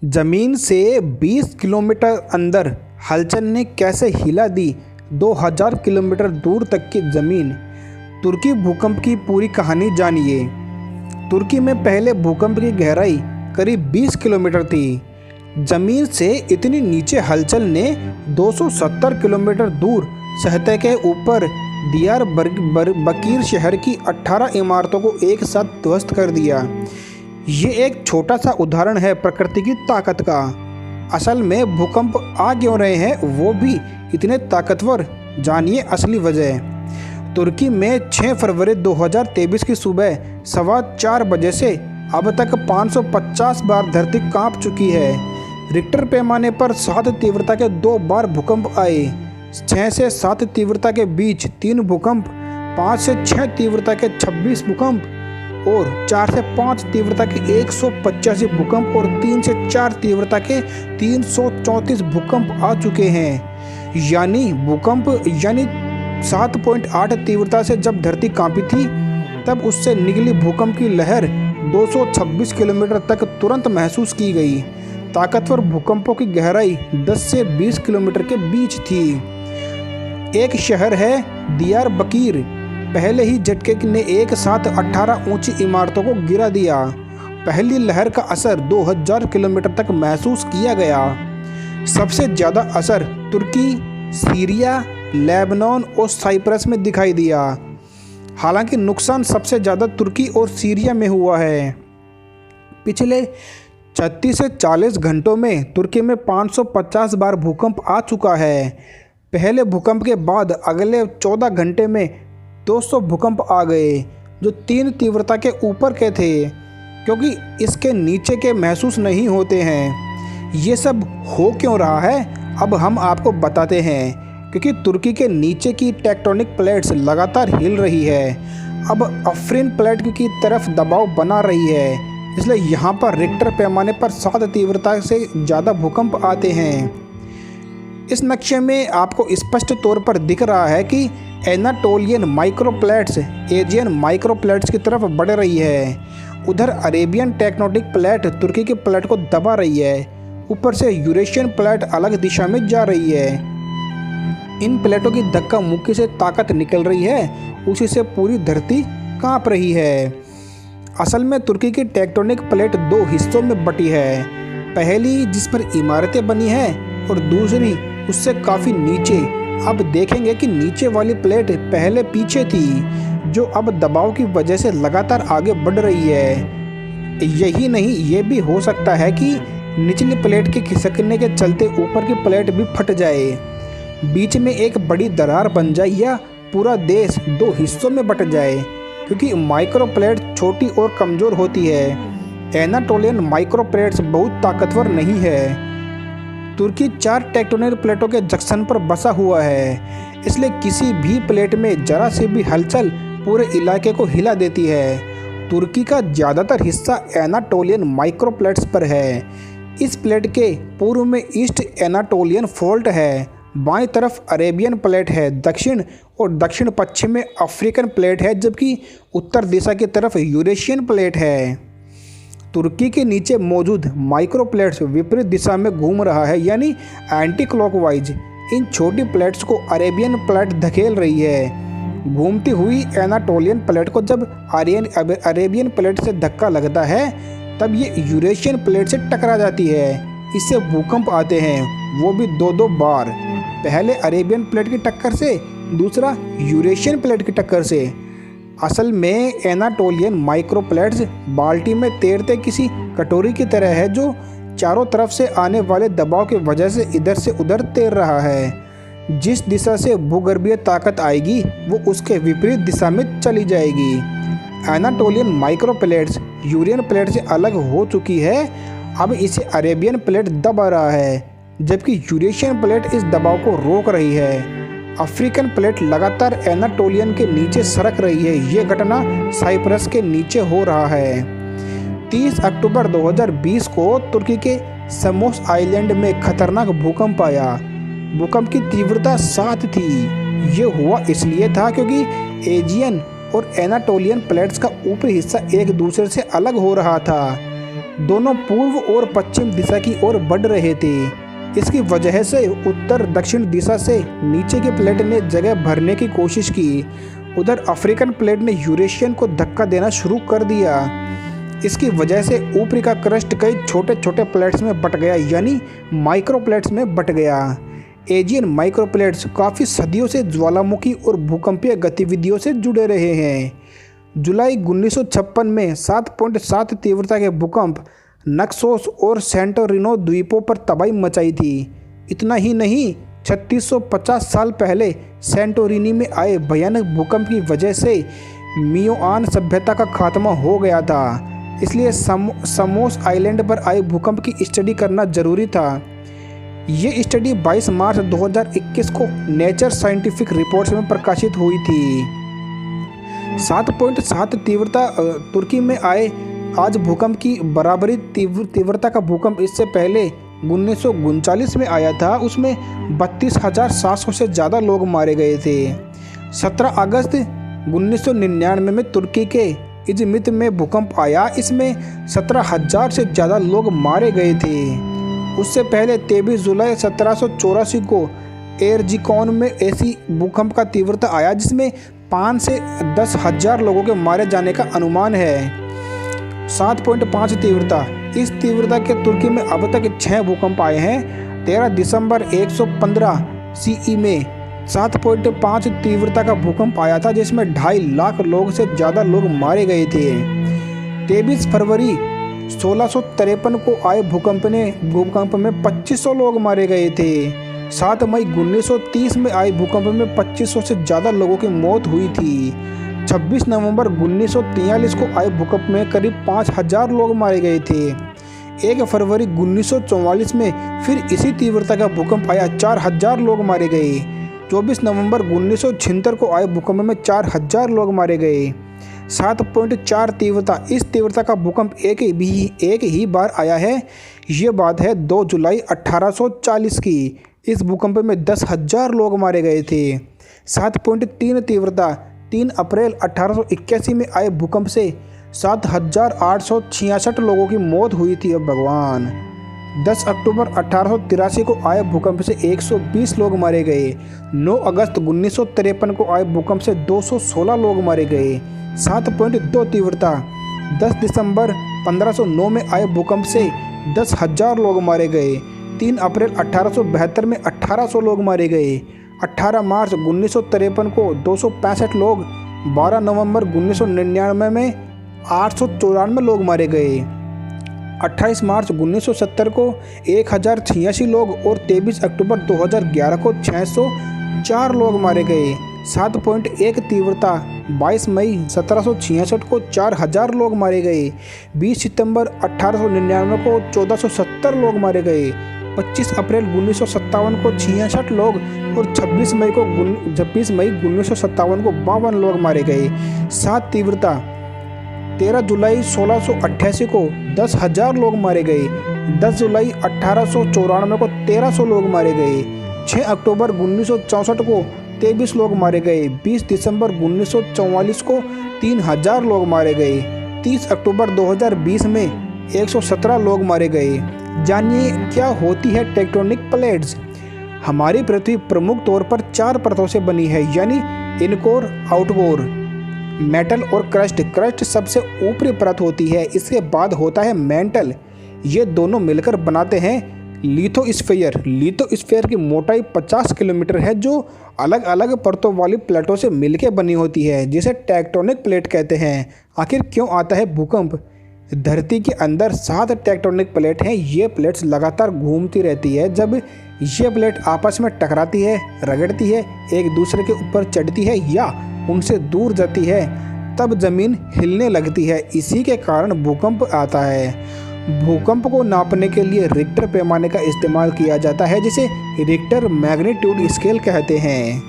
जमीन से 20 किलोमीटर अंदर हलचल ने कैसे हिला दी 2000 किलोमीटर दूर तक की जमीन। तुर्की भूकंप की पूरी कहानी जानिए। तुर्की में पहले भूकंप की गहराई करीब 20 किलोमीटर थी। जमीन से इतनी नीचे हलचल ने 270 किलोमीटर दूर सतह के ऊपर दियारबकीर शहर की 18 इमारतों को एक साथ ध्वस्त कर दिया। ये एक छोटा सा उदाहरण है प्रकृति की ताकत का। असल में भूकंप आ क्यों रहे हैं वो भी इतने ताकतवर, जानिए असली वजह। तुर्की में 6 फरवरी 2023 की सुबह 4:15 बजे से अब तक 550 बार धरती कांप चुकी है। रिक्टर पैमाने पर 7 तीव्रता के 2 बार भूकंप आए। 6 से 7 तीव्रता के बीच 3 भूकंप, 5 से 6 तीव्रता के 26 भूकंप और 4 से 5 तीव्रता के 185 भूकंप और 3 से 4 तीव्रता के 334 भूकंप आ चुके हैं। यानी 7.8 तीव्रता से जब धरती कांपी थी तब उससे निकली भूकंप की लहर 226 किलोमीटर तक तुरंत महसूस की गई। ताकतवर भूकंपों की गहराई 10 से 20 किलोमीटर के बीच थी। एक शहर है दियारबकीर। पहले ही झटके ने एक साथ 18 ऊंची इमारतों को गिरा दिया। पहली लहर का असर 2000 किलोमीटर तक महसूस किया गया। सबसे ज़्यादा असर तुर्की, सीरिया, लेबनान और साइप्रस में दिखाई दिया। हालांकि नुकसान सबसे ज़्यादा तुर्की और सीरिया में हुआ है। पिछले 36 से 40 घंटों में तुर्की में 550 बार भूकंप आ चुका है। पहले भूकंप के बाद अगले 14 घंटे में 200 भूकंप आ गए जो 3 तीव्रता के ऊपर के थे, क्योंकि इसके नीचे के महसूस नहीं होते हैं। ये सब हो क्यों रहा है अब हम आपको बताते हैं। क्योंकि तुर्की के नीचे की टेक्टोनिक प्लेट्स लगातार हिल रही है। अब अफरीन प्लेट की तरफ दबाव बना रही है, इसलिए यहाँ पर रिक्टर पैमाने पर 7 तीव्रता से ज़्यादा भूकंप आते हैं। इस नक्शे में आपको स्पष्ट तौर पर दिख रहा है कि एनाटोलियन माइक्रोप्लेट्स एजियन माइक्रोप्लेट्स की तरफ बढ़ रही है। उधर अरेबियन टेक्टोनिक प्लेट तुर्की की प्लेट को दबा रही है। ऊपर से यूरेशियन प्लेट अलग दिशा में जा रही है। इन प्लेटों की धक्का मुक्की से ताकत निकल रही है, उसी से पूरी धरती कांप रही है। असल में तुर्की की टेक्टोनिक प्लेट 2 हिस्सों में बटी है। पहली जिस पर इमारतें बनी हैं और दूसरी उससे काफ़ी नीचे। अब देखेंगे कि नीचे वाली प्लेट पहले पीछे थी, जो अब दबाव की वजह से लगातार आगे बढ़ रही है। यही नहीं, ये भी हो सकता है कि निचली प्लेट के खिसकने के चलते ऊपर की प्लेट भी फट जाए, बीच में एक बड़ी दरार बन जाए या पूरा देश 2 हिस्सों में बट जाए। क्योंकि माइक्रो प्लेट छोटी और कमज़ोर होती है। एनाटोलियन माइक्रो प्लेट्स बहुत ताकतवर नहीं है। तुर्की 4 टेक्टोनिक प्लेटों के जंक्शन पर बसा हुआ है, इसलिए किसी भी प्लेट में जरा सी भी हलचल पूरे इलाके को हिला देती है। तुर्की का ज़्यादातर हिस्सा एनाटोलियन माइक्रो प्लेट्स पर है। इस प्लेट के पूर्व में ईस्ट एनाटोलियन फॉल्ट है, बाईं तरफ अरेबियन प्लेट है, दक्षिण और दक्षिण पश्चिम में अफ्रीकन प्लेट है, जबकि उत्तर दिशा की तरफ यूरेशियन प्लेट है। तुर्की के नीचे मौजूद माइक्रो प्लेट्स विपरीत दिशा में घूम रहा है, यानी एंटी क्लॉकवाइज। इन छोटी प्लेट्स को अरेबियन प्लेट धकेल रही है। घूमती हुई एनाटोलियन प्लेट को जब अरेबियन प्लेट से धक्का लगता है तब ये यूरेशियन प्लेट से टकरा जाती है। इससे भूकंप आते हैं, वो भी 2-2 बार। पहले अरेबियन प्लेट की टक्कर से, दूसरा यूरेशियन प्लेट की टक्कर से। असल में एनाटोलियन माइक्रोप्लेट्स बाल्टी में तैरते किसी कटोरी की तरह है, जो चारों तरफ से आने वाले दबाव की वजह से इधर से उधर तैर रहा है। जिस दिशा से भूगर्भीय ताकत आएगी वो उसके विपरीत दिशा में चली जाएगी। एनाटोलियन माइक्रोप्लेट्स यूरेशियन प्लेट से अलग हो चुकी है। अब इसे अरेबियन प्लेट दबा रहा है, जबकि यूरेशियन प्लेट इस दबाव को रोक रही है। अफ्रीकन प्लेट लगातार एनाटोलियन के नीचे सरक रही है। ये घटना साइप्रस के नीचे हो रहा है। 30 अक्टूबर 2020 को तुर्की के समोस आइलैंड में खतरनाक भूकंप आया। भूकंप की तीव्रता 7 थी। ये हुआ इसलिए था क्योंकि एजियन और एनाटोलियन प्लेट्स का ऊपरी हिस्सा एक दूसरे से अलग हो रहा था। दोनों पूर्व और पश्चिम दिशा की ओर बढ़ रहे थे। इसकी वजह से उत्तर दक्षिण दिशा से नीचे के प्लेट ने जगह भरने की कोशिश की। उधर अफ्रीकन प्लेट ने यूरेशियन को धक्का देना शुरू कर दिया। इसकी वजह से ऊपरी का क्रस्ट कई छोटे छोटे प्लेट्स में बट गया, यानी माइक्रो प्लेट्स में बट गया। एजियन माइक्रो प्लेट्स काफ़ी सदियों से ज्वालामुखी और भूकंपीय गतिविधियों से जुड़े रहे हैं। जुलाई 1956 में 7.7 तीव्रता के भूकंप नक्सोस और सेंटोरिनो द्वीपों पर तबाही मचाई थी। इतना ही नहीं, 3650 साल पहले सेंटोरिनी में आए भयानक भूकंप की वजह से मियोआन सभ्यता का खात्मा हो गया था। इसलिए समोस आइलैंड पर आए भूकंप की स्टडी करना जरूरी था। ये स्टडी 22 मार्च 2021 को नेचर साइंटिफिक रिपोर्ट्स में प्रकाशित हुई थी। 7.7 तीव्रता तुर्की में आए आज भूकंप की बराबरी तीव्रता का भूकंप इससे पहले 1939 में आया था। उसमें 32,700 से ज़्यादा लोग मारे गए थे। 17 अगस्त 1999 में तुर्की के इजमित में भूकंप आया। इसमें 17,000 से ज़्यादा लोग मारे गए थे। उससे पहले 23 जुलाई 1784 को एर्जिकॉन में ऐसी भूकंप का तीव्रता आया जिसमें 5 से 10,000 लोगों के मारे जाने का अनुमान है। 7.5 तीव्रता, इस तीव्रता के तुर्की में अब तक 6 भूकंप आए हैं। 13 दिसंबर 115 CE में 7.5 तीव्रता का भूकंप आया था जिसमें 2.5 लाख लोग से ज़्यादा लोग मारे गए थे। 23 फरवरी 1653 को आए भूकंप में 2500 लोग मारे गए थे। 7 मई 1930 में आए भूकंप में 2500 से ज़्यादा लोगों की मौत हुई थी। 26 नवंबर 1943 को आए भूकंप में करीब 5000 लोग मारे गए थे। 1 फरवरी 1944 में फिर इसी तीव्रता का भूकंप आया, 4000 लोग मारे गए। 24 नवंबर 1976 को आए भूकंप में 4000 लोग मारे गए। 7.4 तीव्रता, इस तीव्रता का भूकंप एक ही बार आया है। ये बात है 2 जुलाई 1840 की। इस भूकंप में 10,000 लोग मारे गए थे। 7.3 तीव्रता, 3 अप्रैल 1881 में आए भूकंप से 7,866 लोगों की मौत हुई थी। अब भगवान। 10 अक्टूबर 1883 को आए भूकंप से 120 लोग मारे गए। 9 अगस्त 1953 को आए भूकंप से 216 लोग मारे गए। 7.2 तीव्रता, 10 दिसंबर 1509 में आए भूकंप से 10,000 लोग मारे गए। 3 अप्रैल 1872 में 1800 लोग मारे गए। 18 मार्च 1953 को 265 लोग। 12 नवंबर 1999 में 894 लोग मारे गए। 28 मार्च 1970 को 1086 लोग और 23 अक्टूबर 2011 को 604 लोग मारे गए। 7.1 तीव्रता, 22 मई 1766 को 4000 लोग मारे गए। 20 सितंबर 1899 को 1470 लोग मारे गए। 25 अप्रैल 1957 को 66 लोग और 26 मई 1957 को 52 लोग मारे गए। 7 तीव्रता, 13 जुलाई 1688 को 10,000 लोग मारे गए। 10 जुलाई 1894 को 1300 लोग मारे गए। 6 अक्टूबर 1964 को 23 लोग मारे गए। 20 दिसंबर 1944 को 3000 लोग मारे गए। 30 अक्टूबर 2020 में 117 लोग मारे गए। जानिए क्या होती है टेक्टोनिक प्लेट्स। हमारी पृथ्वी प्रमुख तौर पर 4 परतों से बनी है, यानी इनकोर, आउटकोर, मेटल और क्रस्ट। क्रस्ट सबसे ऊपरी परत होती है, इसके बाद होता है मेंटल। ये दोनों मिलकर बनाते हैं लिथोस्फीयर। लिथोस्फीयर की मोटाई 50 किलोमीटर है, जो अलग अलग परतों वाली प्लेटों से मिलकर बनी होती है, जिसे टेक्टोनिक प्लेट कहते हैं। आखिर क्यों आता है भूकंप? धरती के अंदर 7 टेक्टोनिक प्लेट हैं। ये प्लेट्स लगातार घूमती रहती है। जब ये प्लेट आपस में टकराती है, रगड़ती है, एक दूसरे के ऊपर चढ़ती है या उनसे दूर जाती है, तब जमीन हिलने लगती है। इसी के कारण भूकंप आता है। भूकंप को नापने के लिए रिक्टर पैमाने का इस्तेमाल किया जाता है, जिसे रिक्टर मैग्नीट्यूड स्केल कहते हैं।